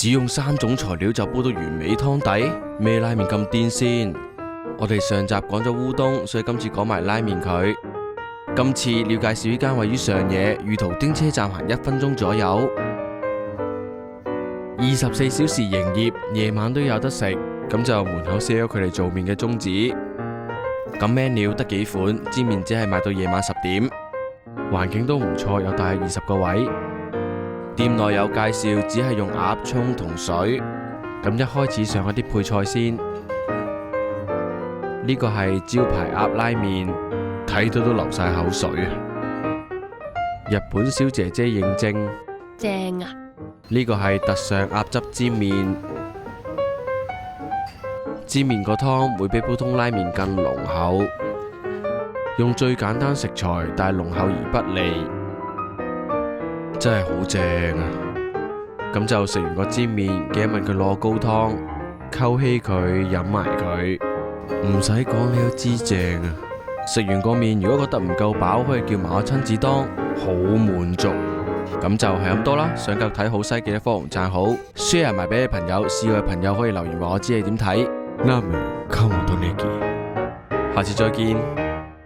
只用3種材料就煲到完美湯底，咩拉麵咁癲先？我哋上集講咗烏冬，所以今次講埋拉麵佢。今次要介紹呢間位於上野，寓途丁車站行1分鐘左右，24小時營業，夜晚都有得食。咁就門口寫咗佢哋做麵嘅宗旨。咁 menu 得幾款，煎麵只係賣到夜晚10點，環境都唔錯，有大約20個位。店內有介紹，只係用鴨蔥同水。咁一開始上一啲配菜先。呢個係招牌鴨拉麵，睇到都流晒口水啊！日本小姐姐認證，正啊！呢個係特上鴨汁煎麵，煎麵個湯會比普通拉麵更濃厚，用最簡單食材，但係濃厚而不膩，真係好正啊！咁就食完個煎麵，記得問佢攞高湯，溝稀佢飲埋佢，唔使講你都知正啊！食完個麵，如果覺得唔夠飽，可以叫埋個親子檔，好滿足。咁就係咁多啦。想繼續睇好西，記得幫我讚好 ，share 埋俾你朋友。試過嘅朋友可以留言話我知你點睇。拉麵溝我到呢件，下次再見。